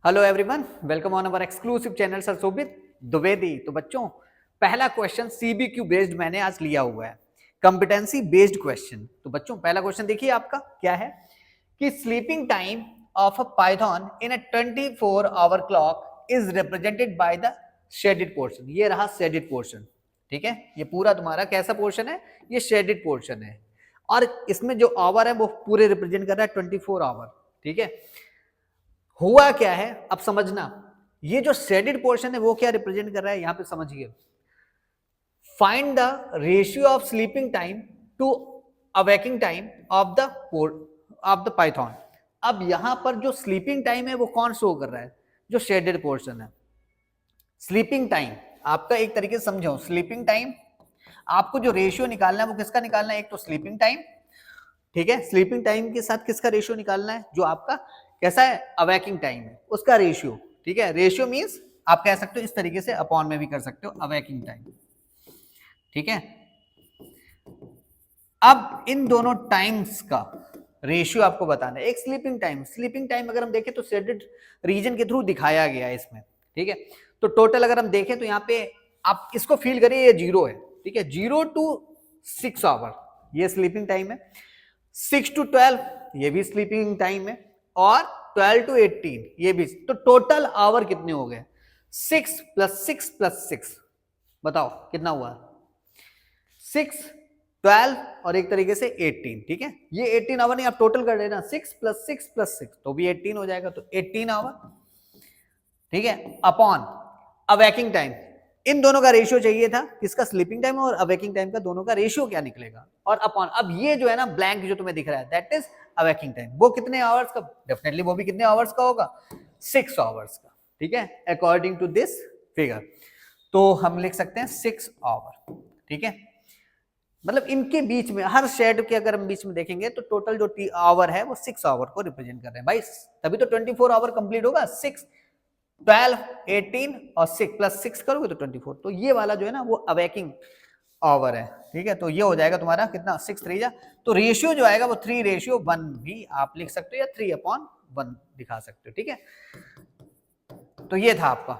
Hello everyone, welcome on our exclusive channel sir Shobhit Dwivedi. तो बच्चों, पहला क्वेश्चन सीबीक्यू बेस्ड मैंने आज लिया हुआ है, कॉम्पिटेंसी बेस्ड क्वेश्चन। तो बच्चों, पहला क्वेश्चन देखिए आपका क्या है कि sleeping time of a Python in a 24 hour clock is represented by the shaded portion. ये रहा शेडेड पोर्शन, ठीक है। ये पूरा तुम्हारा कैसा पोर्शन है? ये शेडेड पोर्शन है, और इसमें जो आवर है वो पूरे रिप्रेजेंट कर रहा है 24 आवर, ठीक है। हुआ क्या है अब समझना, ये जो शेडेड पोर्शन है वो क्या रिप्रेजेंट कर रहा है, यहां पे समझिए। Find the ratio of sleeping time to awakening time of the python. अब यहां पर जो स्लीपिंग टाइम है वो कौन शो कर रहा है? जो शेडेड पोर्शन है। स्लीपिंग टाइम आपका एक तरीके से समझो, स्लीपिंग टाइम आपको जो रेशियो निकालना है वो किसका निकालना है? एक तो स्लीपिंग टाइम, ठीक है। स्लीपिंग टाइम के साथ किसका रेशियो निकालना है? जो आपका कैसा है? अवेकिंग टाइम है, उसका रेशियो, ठीक है। रेशियो मींस आप कह सकते हो इस तरीके से, अपॉन में भी कर सकते हो, अवेकिंग टाइम, ठीक है। अब इन दोनों टाइम्स का रेशियो आपको बताना है। एक स्लीपिंग टाइम अगर हम देखें तो शेडेड रीजन के थ्रू दिखाया गया है इसमें, ठीक है। तो टोटल अगर हम देखें तो यहाँ पे आप इसको फील करिए, ये 0 है, ठीक है। 0 to 6 आवर ये स्लीपिंग टाइम है, 6 to 12 ये भी स्लीपिंग टाइम है, और 12 to 18 ये भी। तो टोटल आवर कितने हो गए? 6 + 6 + 6, बताओ कितना हुआ? 6, 12 और एक तरीके से 18, ठीक है। ये 18 आवर नहीं, आप टोटल कर लेना, 6 + 6 + 6 तो भी 18 हो जाएगा, तो 18 आवर, ठीक है। अपॉन अवेकिंग टाइम, इन दोनों का रेशियो चाहिए था, किसका? स्लीपिंग टाइम और अवेकिंग टाइम का, दोनों का रेशियो क्या निकलेगा? और अपॉन, अब ये जो है ना ब्लैंक जो तुम्हें दिख रहा है, दैट इज अवेकिंग टाइम। वो कितने आवर्स का? डेफिनेटली वो भी कितने आवर्स का होगा? 6 आवर्स का, ठीक है, अकॉर्डिंग टू दिस फिगर। तो हम लिख सकते हैं 6 आवर, ठीक है। मतलब इनके बीच में, हर शेड के अगर हम बीच में देखेंगे तो टोटल जो आवर है वो 6 आवर को रिप्रेजेंट कर रहे हैं भाई, तभी तो 24 आवर कंप्लीट होगा। 6, 12, 18 और 6 + 6 करोगे तो 24। तो ये वाला जो है ना वो अवेकिंग आवर है, ठीक है। तो ये हो जाएगा तुम्हारा कितना? 6 3 जा, तो रेशियो जो आएगा वो 3:1 भी आप लिख सकते हो, या 3/1 दिखा सकते हो, ठीक है। तो ये था आपका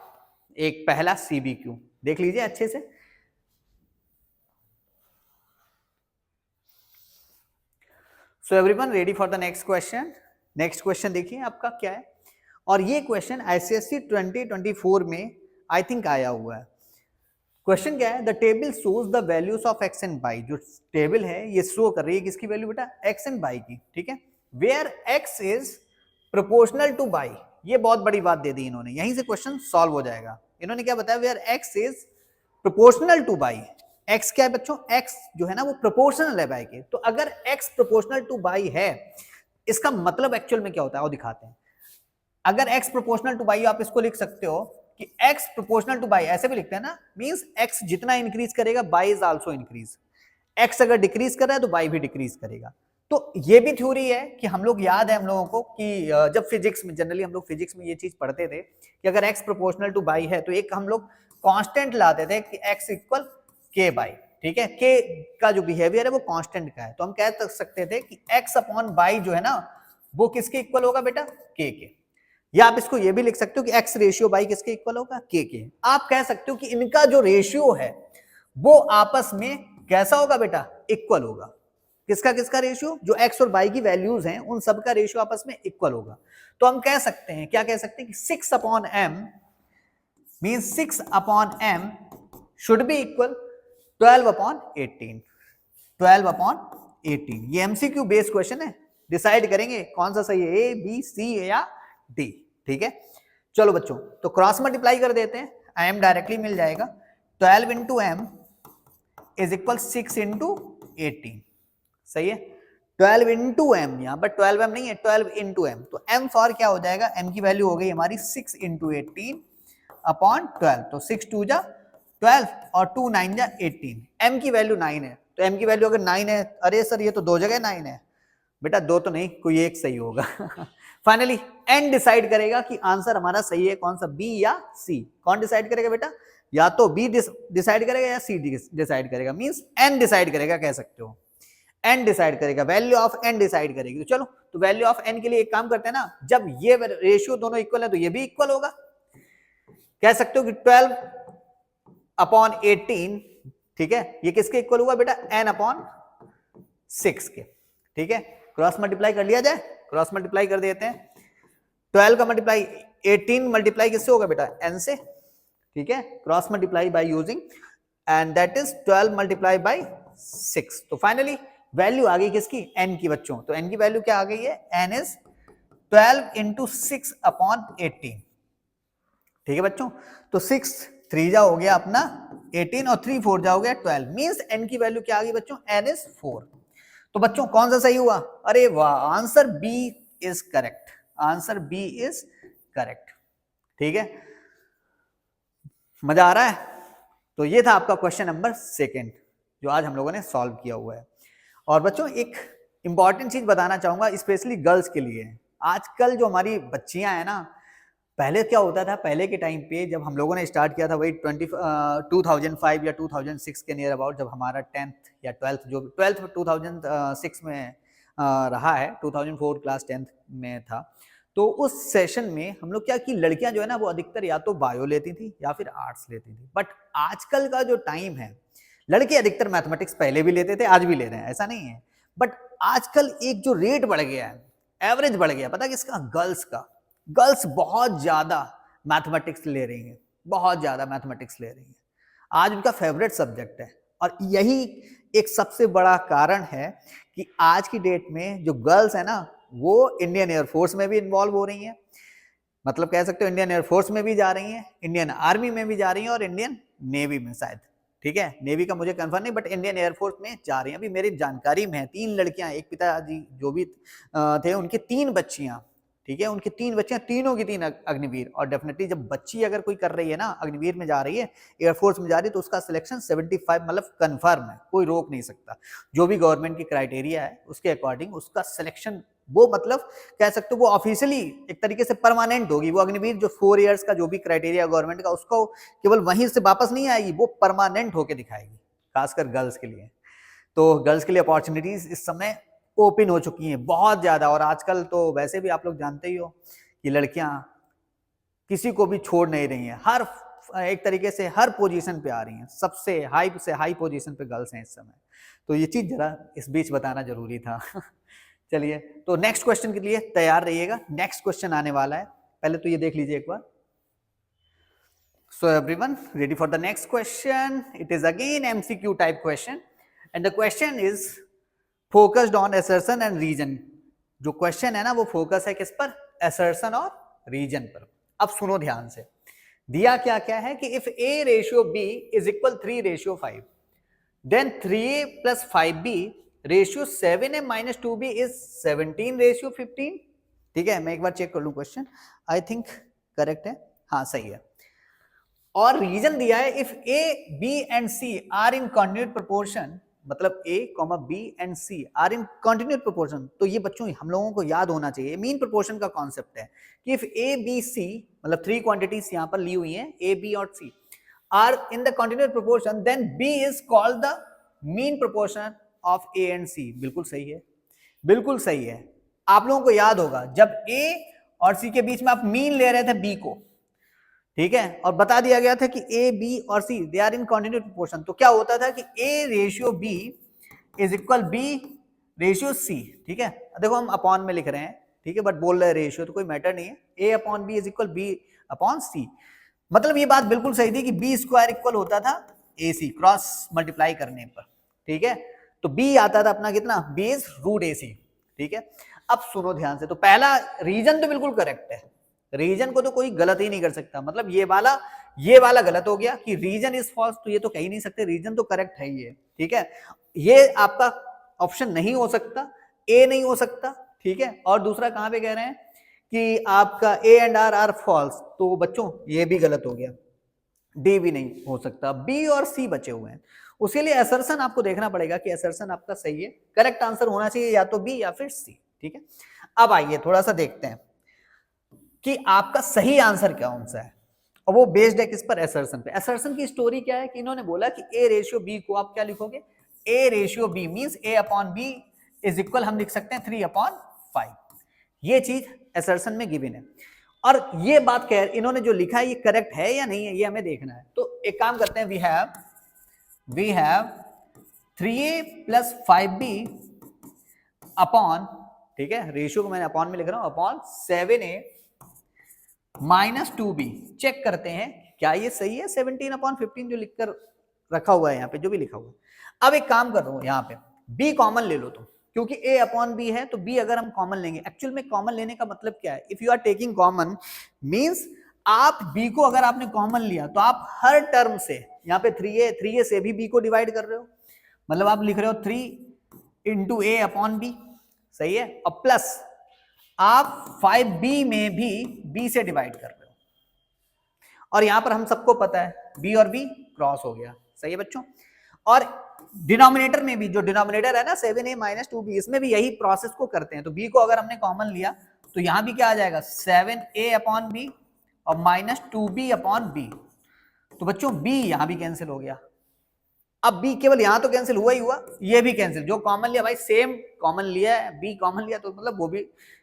एक पहला सीबीक्यू, देख लीजिए अच्छे से। So everyone ready for the next question. Next question देखिए आपका क्या है, और ये क्वेश्चन आईसीएससी 2024 में आई थिंक आया हुआ है। क्वेश्चन क्या है? The table shows the values of X and Y. जो टेबल है ये शो कर रही है किसकी वैल्यू बेटा? एक्स एंड वाई की, ठीक है। Where X is proportional to Y, ये बहुत बड़ी बात दे दी इन्होंने, यहीं से क्वेश्चन सॉल्व हो जाएगा। इन्होंने क्या बताया? Where X is proportional to Y. X क्या है बच्चों? एक्स जो है ना वो प्रोपोर्शनल है वाई के। तो अगर एक्स प्रोपोर्शनल टू वाई है, इसका मतलब एक्चुअल में क्या होता है वो दिखाते हैं। अगर x प्रोपोर्शनल टू y, आप इसको लिख सकते हो कि x प्रोपोर्शनल टू y, ऐसे भी लिखते हैं ना, मींस x जितना इंक्रीज करेगा y is also increase. x अगर डिक्रीज कर रहा है तो y भी डिक्रीज करेगा। तो ये भी थ्योरी है कि हम लोग, याद है हम लोगों को कि जब फिजिक्स में, जनरली हम लोग फिजिक्स में ये चीज पढ़ते थे कि अगर x प्रोपोर्शनल टू y है तो एक हम लोग कांस्टेंट लाते थे कि x = k/, ठीक है। k का जो बिहेवियर है वो कांस्टेंट का है, तो हम कह सकते थे कि x/y जो है ना वो किसके इक्वल होगा बेटा? k के। या आप इसको ये भी लिख सकते हो कि x रेशियो बाई किसके इक्वल होगा? k के। आप कह सकते हो कि इनका जो रेशियो है वो आपस में कैसा होगा बेटा? इक्वल होगा। किसका किसका रेशियो? जो x और y की वैल्यूज हैं उन सब का रेशियो आपस में इक्वल होगा। तो हम कह सकते हैं, क्या कह सकते हैं कि 6/m means 6/m should be equal 12/18। 12/18 ये एमसीक्यू बेस्ड क्वेश्चन है, डिसाइड करेंगे कौन सा सही है, ए बी सी या डी, ठीक है। चलो बच्चों, तो क्रॉस मल्टीप्लाई कर देते हैं, m डायरेक्टली मिल जाएगा। 12 × m इज इक्वल 6 × 18, सही है। 12 × m, यहां पर 12m नहीं है, 12 × m, तो m फॉर क्या हो जाएगा? m की वैल्यू हो गई हमारी 6 × 18/12, तो 6 2 जा 12 और 2 9 जा 18। m की वैल्यू 9 है, तो m की वैल्यू अगर 9 है, अरे सर ये तो दो जगह 9 है बेटा, दो तो नहीं, कोई एक सही होगा। फाइनली n डिसाइड करेगा कि आंसर हमारा सही है कौन सा, b या c। कौन डिसाइड करेगा बेटा? या तो b डिसाइड करेगा या c डिसाइड करेगा, मींस n डिसाइड करेगा, कह सकते हो। एन डिसाइड करेगा, वैल्यू ऑफ एन डिसाइड करेगी। तो चलो, तो वैल्यू ऑफ एन के लिए एक काम करते हैं ना, जब ये रेशियो दोनों इक्वल है तो ये भी इक्वल होगा। कह सकते हो कि 12/18, ठीक है, ये किसके इक्वल हुआ बेटा, n/6 के, ठीक है। क्रॉस मल्टीप्लाई कर लिया जाए, क्रॉस मल्टीप्लाई कर देते हैं। 12 का मल्टीप्लाई 18 मल्टीप्लाई किससे होगा बेटा, n से, ठीक है। Cross multiply by using, and that is 12 multiply by 6। तो फाइनली वैल्यू आ गई किसकी, n की बच्चों। तो n की वैल्यू क्या आ गई है, n इज 12 × 6/18, ठीक है बच्चों। तो 6 3 जा हो गया अपना 18 और 3 4 जा हो गया 12, मींस n की वैल्यू क्या आ गई बच्चों, n इज 4। तो बच्चों कौन सा सही हुआ, अरे वाह, answer B is correct, answer B is correct, ठीक है। मजा आ रहा है। तो ये था आपका क्वेश्चन नंबर 2 जो आज हम लोगों ने सॉल्व किया हुआ है। और बच्चों एक इंपॉर्टेंट चीज बताना चाहूंगा स्पेशली गर्ल्स के लिए। आजकल जो हमारी बच्चियां हैं ना, पहले क्या होता था, पहले के टाइम पे जब हम लोगों ने स्टार्ट किया था वही 2005 या 2006 के नियर अबाउट, जब हमारा 10th या 12th, जो 12th 2006 में रहा है, 2004 क्लास 10th में था। तो उस सेशन में हम लोग क्या कि लड़कियां जो है ना वो अधिकतर या तो बायो लेती थी या फिर आर्ट्स लेती थी। बट आजकल का जो टाइम है, लड़के अधिकतर मैथमेटिक्स पहले भी लेते थे, आज भी ले रहे हैं, ऐसा नहीं है। बट आजकल एक जो रेट बढ़ गया है, एवरेज बढ़ गया, पता किसका, गर्ल्स का। गर्ल्स बहुत ज्यादा मैथमेटिक्स ले रही हैं, बहुत ज्यादा मैथमेटिक्स ले रही हैं, आज उनका फेवरेट सब्जेक्ट है। और यही एक सबसे बड़ा कारण है कि आज की डेट में जो गर्ल्स है ना वो इंडियन एयरफोर्स में भी इन्वॉल्व हो रही हैं, मतलब कह सकते हो इंडियन एयरफोर्स में भी जा रही हैं, इंडियन आर्मी में भी जा रही हैं और इंडियन नेवी में शायद, ठीक है, नेवी का मुझे कंफर्म नहीं, बट इंडियन एयरफोर्स में जा रही हैं। अभी मेरी जानकारी में है 3 लड़कियां, एक पिताजी जो भी थे उनकी 3 बच्चियां, ठीक है, उनकी 3 बच्चियां, तीनों की 3 अग्निवीर। और डेफिनेटली जब बच्ची अगर कोई कर रही है ना, अग्निवीर में जा रही है, एयरफोर्स में जा रही है, तो उसका सिलेक्शन 75 मतलब कंफर्म है, कोई रोक नहीं सकता। जो भी गवर्नमेंट की क्राइटेरिया है उसके अकॉर्डिंग उसका सिलेक्शन, वो मतलब कह सकते हो वो ऑफिशियली एक तरीके से परमानेंट होगी। वो अग्निवीर जो 4 इयर्स का जो भी क्राइटेरिया गवर्नमेंट का, उसको केवल वहीं से वापस नहीं आएगी, वो परमानेंट होके दिखाएगी, खासकर गर्ल्स के लिए। तो गर्ल्स के लिए अपॉर्चुनिटीज इस समय ओपन हो चुकी हैं बहुत ज्यादा। और आजकल तो वैसे भी आप लोग जानते ही हो कि लड़कियां किसी को भी छोड़ नहीं रही हैं, हर एक तरीके से हर पोजीशन पे आ रही हैं, सबसे हाई से हाई पोजीशन पे गर्ल्स हैं इस समय। तो ये चीज जरा इस बीच बताना जरूरी था। चलिए, तो नेक्स्ट क्वेश्चन के लिए तैयार रहिएगा, नेक्स्ट क्वेश्चन आने वाला है, पहले तो ये देख लीजिए एक बार। So everyone ready for the next question? It is again MCQ type question and the question is focused on assertion and region। जो क्वेश्चन है ना वो फोकस है किस पर, assertion और region पर। अब सुनो ध्यान से, दिया क्या क्या है कि if A ratio B is equal 3:5 then 3A plus 5B ratio 7A minus 2B is 17:15। ठीक है, मैं एक बार चेक कर लूं क्वेश्चन, आई थिंक करेक्ट है, हाँ सही है। और रीजन दिया है if A, B and C are in continued proportion, मतलब A, B and C are in continued proportion. तो ये बच्चों हम लोगों को याद होना चाहिए, मीन प्रोपोर्शन का कॉन्सेप्ट है कि इफ A, B, C मतलब 3 क्वांटिटीज यहां पर ली हुई हैं A, B और C are in the continued proportion then B is called the mean proportion of A and C। बिल्कुल सही है, बिल्कुल सही है। आप लोगों को याद होगा जब A और C के बीच में आप मीन ले रहे थे B को, ठीक है, और बता दिया गया था कि A, B और C they are in continued proportion, तो क्या होता था कि A ratio B is equal B ratio C। ठीक है, देखो हम अपॉन में लिख रहे हैं, ठीक है, बट बोल रहे हैं रेशियो, तो कोई मैटर नहीं है। A upon B is equal B upon C, मतलब ये बात बिल्कुल सही थी कि B स्क्वायर इक्वल होता था AC क्रॉस मल्टीप्लाई करने पर, ठीक है। तो B आता था अपना कितना, B इज रूट AC, ठीक है। अब सुनो ध्यान से, तो पहला रीजन तो बिल्कुल करेक्ट है, रीजन को तो कोई गलत ही नहीं कर सकता, मतलब ये वाला गलत हो गया कि रीजन इज फॉल्स, तो ये तो कह ही नहीं सकते, रीजन तो करेक्ट है ये, ठीक है। ये आपका ऑप्शन नहीं हो सकता, ए नहीं हो सकता, ठीक है। और दूसरा कहां पे कह रहे हैं कि आपका A and R are false, तो बच्चों ये भी गलत हो गया, डी भी नहीं हो सकता, बी और सी बचे हुए हैं। उसके लिए असर्शन आपको देखना पड़ेगा कि असर्शन आपका सही है, करेक्ट आंसर होना चाहिए या तो बी या फिर सी, ठीक है। अब आइए थोड़ा सा देखते हैं कि आपका सही आंसर क्या कौन सा है, और वो बेस्ड है किस पर, असर्शन पे। असर्शन की स्टोरी क्या है कि इन्होंने बोला कि ए रेशियो बी को आप क्या लिखोगे, A ratio B means A upon B is equal, हम लिख सकते हैं 3/5। ये चीज असर्शन में गिवन है, और ये बात कह इन्होंने जो लिखा है ये करेक्ट है या नहीं है ये हमें देखना है। तो एक काम करते हैं, we have 3a + 5b upon, ठीक है, रेशियो को मैंने अपॉन में लिख रहा हूं, अपॉन 7a - 2b। चेक करते हैं क्या ये सही है, 17/15 जो लिखकर रखा हुआ है यहाँ पे, जो भी लिखा हुआ है। अब एक काम कर रहा हूं, यहाँ पे b कॉमन ले लो तुम, क्योंकि a अपॉन b है तो b अगर हम कॉमन लेंगे, एक्चुअल में कॉमन लेने का मतलब क्या है, if you are taking common means आप b को अगर आपने कॉमन लिया तो आप हर टर्म से, यहाँ पे 3a से भी b को डिवाइड कर रहे हो, मतलब आप लिख रहे हो 3 × a अपॉन b, सही है, और प्लस आप 5b में भी b से डिवाइड कर रहे हो, और यहां पर हम सबको पता है b और b क्रॉस हो गया, सही है बच्चों। और डिनोमिनेटर में भी, जो डिनोमिनेटर है ना 7a - 2b, इसमें भी यही प्रोसेस को करते हैं। तो b को अगर हमने कॉमन लिया तो यहां भी क्या आ जाएगा, 7a अपॉन b और -2b अपॉन b। तो बच्चों b यहां भी कैंसिल हो गया। अब b केवल यहां तो कैंसिल हुआ ही हुआ, ये भी कैंसिल, जो कॉमन लिया भाई सेम कॉमन लिया है, b कॉमन लिया तो मतलब वो भी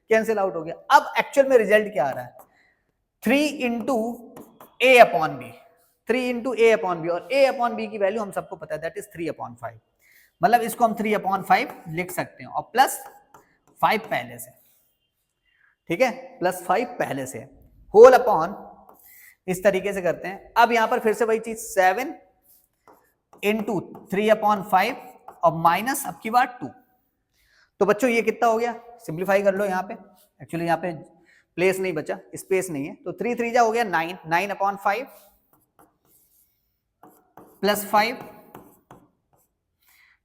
कैंसिल आउट हो गया। अब एक्चुअल में रिजल्ट क्या आ रहा है, 3 × a upon b, 3 × a upon b, और a अपॉन b की वैल्यू हम सबको पता है, दैट इज 3/5, मतलब इसको हम 3/5 लिख सकते हैं, और प्लस 5 पहले से, ठीक है, +5 पहले से, होल अपॉन, इस तरीके से करते हैं। अब यहां पर फिर से वही चीज, 7 × 3/5 और माइनस अब की बार 2। तो बच्चों ये कितना हो गया, सिंप्लीफाई कर लो, यहाँ पे एक्चुअली यहाँ पे प्लेस नहीं बचा, स्पेस नहीं है, तो 3 3 जा हो गया 9/5 + 5,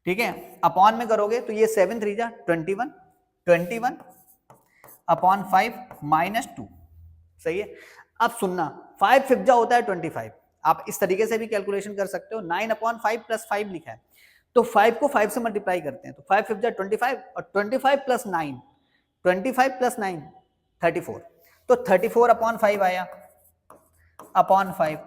ठीक है, अपॉन में करोगे तो ये 7 3 जा 21/5 -2, सही है। अब सुनना, 5 5 जा होता है 25, आप इस तरीके से भी कैलकुलेशन कर सकते हो, 9/5 + 5 लिखा है तो 5 को 5 से मल्टीप्लाई करते हैं, तो 5 5 जा 25 और 25 + 9, 25 + 9 34, तो 34/5 आया, अपॉन 5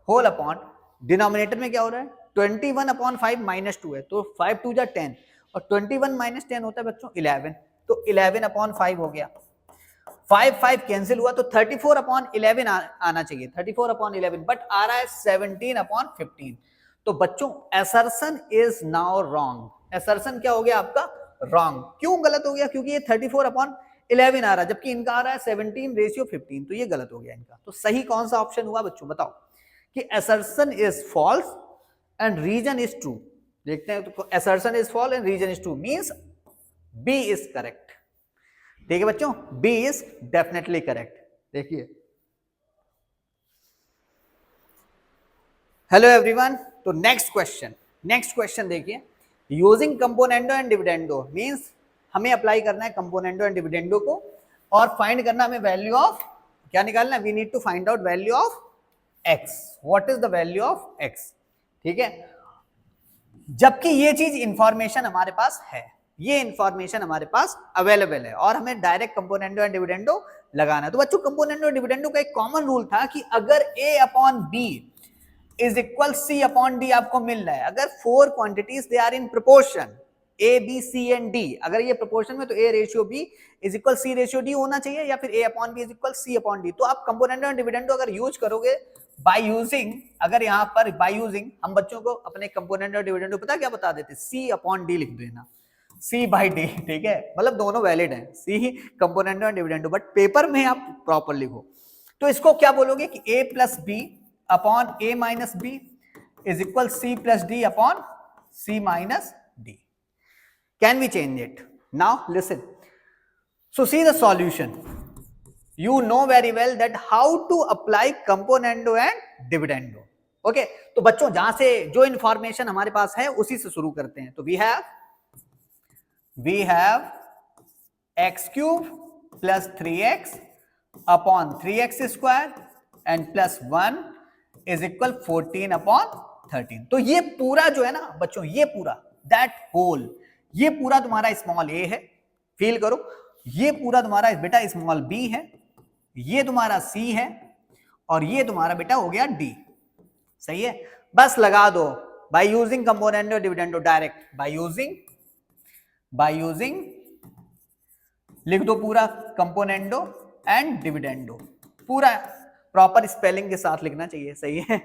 होल अपॉन, डिनोमिनेटर में क्या हो रहा है 21/5 - 2 है, तो 5 2 जा 10 और 21 - 10 होता है बच्चों 11, तो 11/5 हो गया। 5 5 कैंसिल हुआ तो 34/11 आना चाहिए, 34/11, बट आ रहा है 17/15। तो बच्चों assertion is now wrong. Assertion क्या हो गया आपका, रॉन्ग। क्यों गलत हो गया, क्योंकि ये 34/11 आ रहा है, जबकि इनका आ रहा है 17/15, तो ये गलत हो गया इनका। तो सही कौन सा ऑप्शन हुआ बच्चों, बताओ, कि assertion is false and reason is true. देखते हैं, तो assertion is false and reason is true means B is correct, ठीक है बच्चों, बी इज डेफिनेटली करेक्ट। देखिए, हेलो एवरीवन, तो नेक्स्ट क्वेश्चन देखिए, using componendo and dividendo means हमें अप्लाई करना है कंपोनेंडो एंड डिविडेंडो को, और फाइंड करना हमें वैल्यू ऑफ, क्या निकालना है, we need to find out value of X, what is the value of X, ठीक है। जबकि ये चीज इंफॉर्मेशन हमारे पास है, ये इंफॉर्मेशन हमारे पास अवेलेबल है, और हमें डायरेक्ट कंपोनेंडो एंड डिविडेंडो लगाना है। तो बच्चों कंपोनेंडो और डिविडेंडो का एक कॉमन रूल था कि अगर a upon B is equal c upon D आपको मिल रहा है, अगर 4 quantities they are in proportion a b c and d, अगर ये प्रोपोर्शन में, तो a ratio b is equal c ratio d होना चाहिए, या फिर a upon b is equal c upon d। तो आप कंपोनेंडो एंड डिविडेंडो अगर यूज करोगे बाय यूजिंग, अगर यहाँ पर बाय यूजिंग, हम बच्चों को अपने कंपोनेंडो और डिविडेंडो पता क्या बता देते, c अपॉन d लिख देना, c/d, ठीक है, मतलब दोनों वैलिड है, c componendo and dividendo, but paper में आप प्रॉपर लिखो। तो इसको क्या बोलोगे कि a + b upon a - b is equal c + d upon c - d। Can we change it? Now listen. So see the solution. You know very well that how to apply componendo and dividendo. Okay? तो बच्चों जहां से जो information हमारे पास है उसी से शुरू करते हैं। तो we have x³ plus 3x upon 3x square and plus 1 is equal 14/13। तो ये पूरा जो है ना बच्चों, ये पूरा that whole, ये पूरा तुम्हारा स्मॉल a है, फील करो, ये पूरा तुम्हारा बेटा स्मॉल b है, ये तुम्हारा c है, और ये तुम्हारा बेटा हो गया d, सही है। बस लगा दो by using componendo dividendo direct, by using लिख दो पूरा कंपोनेंडो एंड डिविडेंडो, पूरा प्रॉपर स्पेलिंग के साथ लिखना चाहिए, सही है।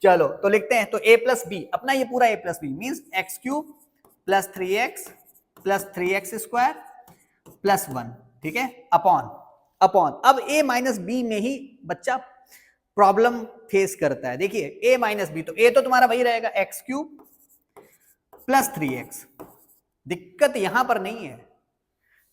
चलो तो लिखते हैं, तो a प्लस बी, अपना ये पूरा a plus B means X cube plus 3x plus 3x square plus 1, ठीक है, अपॉन अब a माइनस बी में ही बच्चा प्रॉब्लम फेस करता है। देखिए a माइनस बी, तो a तो तुम्हारा वही रहेगा एक्स क्यूब प्लस 3x, दिक्कत यहां पर नहीं है,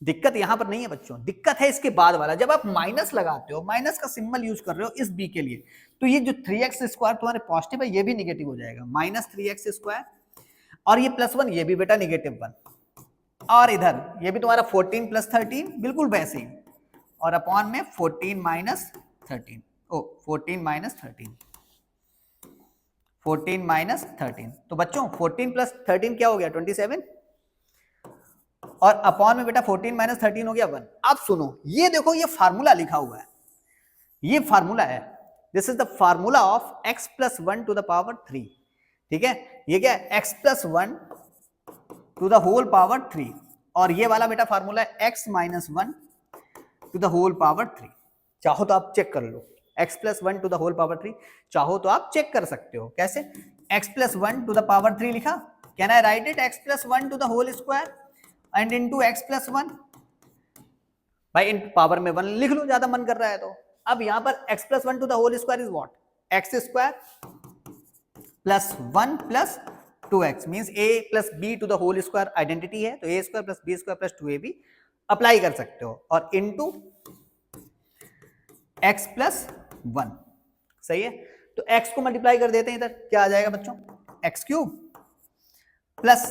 दिक्कत यहां पर नहीं है बच्चों, दिक्कत है इसके बाद वाला, जब आप माइनस लगाते हो, माइनस का सिंबल यूज कर रहे हो इस b के लिए, तो ये जो 3x स्क्वायर तुम्हारे पॉजिटिव है ये भी निगेटिव हो जाएगा, माइनस 3x स्क्वायर, और ये प्लस 1 ये भी बेटा निगेटिव 1, और इधर ये भी तुम्हारा 14 प्लस 13 बिल्कुल वैसे ही, और अपॉन में 14 माइनस 13, 14 माइनस 13, तो बच्चों 14 प्लस 13 क्या हो गया 27, और अपॉन में बेटा 14 माइनस 13 हो गया 1। अब सुनो, ये देखो ये फार्मूला लिखा हुआ है, ये फार्मूला है, this is the formula of x plus 1 to the power 3, ठीक है, ये क्या है x plus 1 to the whole power 3, और ये वाला बेटा फार्मूला है x minus 1 to the whole power 3। चाहो तो आप चेक कर लो, x plus 1 to the whole power 3, चाहो तो आप चेक कर सकते हो, कैसे, x plus 1 to the power 3 लिखा, can I write it x plus 1 to the whole square and into x plus 1, भाई इन पावर में 1 लिख लो, ज्यादा मन कर रहा है तो। अब यहां पर x plus 1 to the whole square is what, X square plus 1 plus 2x means a plus b to the whole square identity है, तो a square plus b square plus 2ab apply कर सकते हो, और इनटू x प्लस 1, सही है, तो x को मल्टीप्लाई कर देते हैं इधर, क्या आ जाएगा बच्चों, एक्स क्यूब प्लस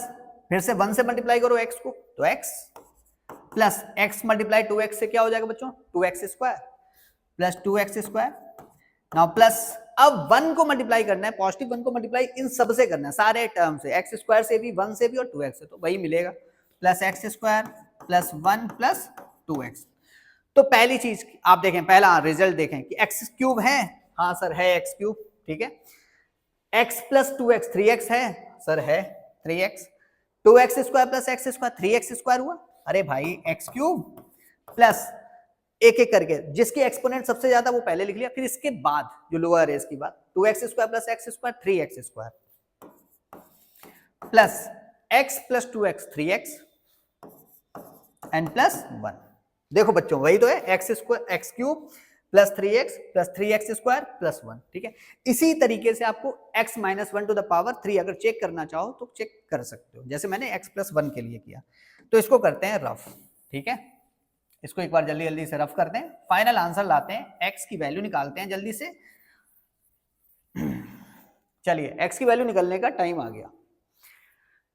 फिर से 1 से मल्टीप्लाई करो x को, तो x plus x multiply 2x से क्या हो जाएगा बच्चों, 2x square plus 2x square, now plus अब 1 को मल्टीप्लाई करना है, पॉजिटिव 1 को मल्टीप्लाई इन सब से करना है, सारे टर्म से, x स्क्वायर से भी, 1 से भी और 2x से, तो वही मिलेगा, plus x square plus 1 plus 2x। तो पहली चीज आप देखें, पहला रिजल्ट देखें कि x क्यूब है, हाँ सर है x क्यूब, ठीक है, x प्लस 2x 3x है, सर है 3x, 2x square plus x square 3x square हुआ, अरे भाई x क्यूब प्लस एक एक करके जिसके एक्सपोनेंट सबसे ज्यादा वो पहले लिख लिया, फिर इसके बाद जो लोअर है इसकी बात, 2x square plus x square 3x square plus x plus 2x 3x and plus 1। देखो बच्चों वही तो है, x square x cube plus 3x square plus 1, ठीक है। इसी तरीके से आपको x minus 1 to the power 3 अगर चेक करना चाहो तो चेक कर सकते हो, जैसे मैंने x प्लस 1 के लिए किया। तो इसको करते हैं रफ, ठीक है, इसको एक बार जल्दी जल्दी से रफ करते हैं, फाइनल आंसर लाते हैं, x की वैल्यू निकालते हैं जल्दी से। चलिए x की वैल्यू निकलने का टाइम आ गया,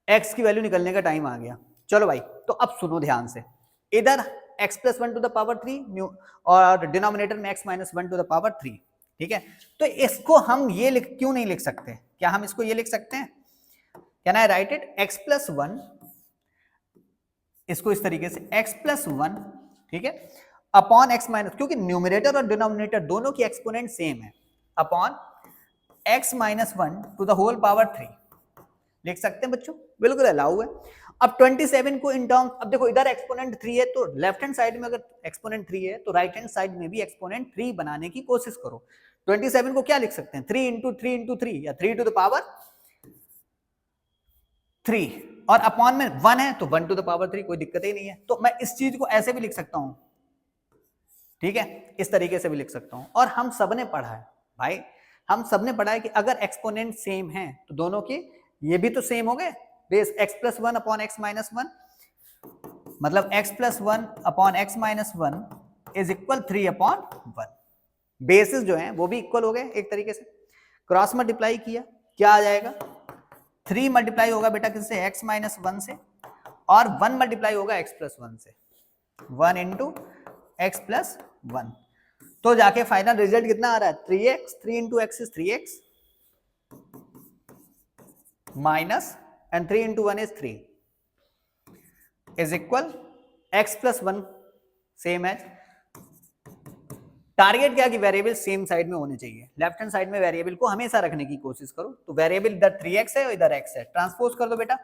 x की वैल्यू निकलने का टाइम आ गया। चलो भाई, तो अब सुनो ध्यान से, इधर x plus 1 to the power 3 और डिनोमिनेटर में x minus 1 to the power 3, ठीक है। तो इसको हम ये क्यों नहीं लिख सकते, क्या हम इसको ये लिख सकते हैं, can I write it x plus 1, इसको इस तरीके से x प्लस 1, ठीक है, अपॉन x माइनस, क्योंकि न्यूमरेटर और डिनोमिनेटर दोनों की एक्सपोनेंट सेम है, upon x minus 1 to the whole power 3 लिख सकते हैं बच्चों, बिल्कुल अलाउ है। अब 27 को इन टर्म, अब देखो इधर एक्सपोनेंट 3 है, तो लेफ्ट हैंड साइड में अगर एक्सपोनेंट 3 है तो राइट हैंड साइड में भी एक्सपोनेंट 3 बनाने की कोशिश करो। 27 को क्या लिख सकते हैं, 3 इंटू 3 इंटू 3 या 3 टू द पावर 3, और अपॉन में 1 है तो 1 टू द पावर 3, कोई दिक्कत ही नहीं है। तो मैं इस चीज को ऐसे भी लिख सकता हूं, ठीक है, इस तरीके से भी लिख सकता हूं। और हम सबने पढ़ा है भाई, हम सबने पढ़ा है कि अगर एक्सपोनेंट सेम है तो दोनों के ये भी तो सेम हो गए, base x plus 1 upon x minus 1, मतलब x plus 1 upon x minus 1 is equal 3 upon 1, basis जो हैं वो भी इक्वल हो गए एक तरीके से। क्रॉस मल्टीप्लाई किया, क्या आ जाएगा, 3 मल्टीप्लाई होगा बेटा किससे, x माइनस 1 से, और 1 मल्टीप्लाई होगा x प्लस 1 से, 1 इंटू x प्लस 1, तो जाके फाइनल रिजल्ट कितना आ रहा है, 3x, 3 into x is 3x minus and 3 into 1 is 3 is equal x plus 1 same as target क्या कि वेरिएबल सेम साइड में होने चाहिए, लेफ्ट हैंड साइड में वेरिएबल को हमेशा रखने की कोशिश करो। तो वेरिएबल इधर 3x है और इधर x है, ट्रांसपोज कर दो बेटा,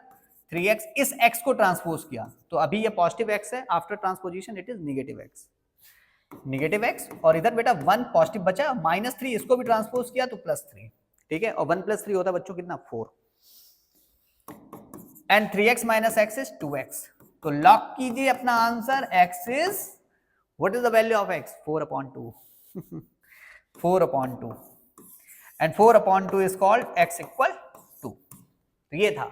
3x इस x को ट्रांसपोज किया तो अभी ये पॉजिटिव x है, after transposition it is negative x, और इधर बेटा 1 पॉजिटिव बचा, -3 इसको भी ट्रांसपोज किया तो +3, ठीक है, और 1 + 3 होता है बच्चों कितना 4, and 3x - x is 2x। तो लॉक कीजिए अपना answer, x is what is the value of x, 4/2 4/2 and 4/2 is called x = 2। तो ये था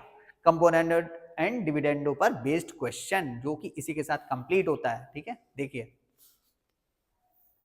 कंपोनेंट एंड डिविडेंडो पर बेस्ड क्वेश्चन जो कि इसी के साथ कंप्लीट होता है, ठीक है। देखिए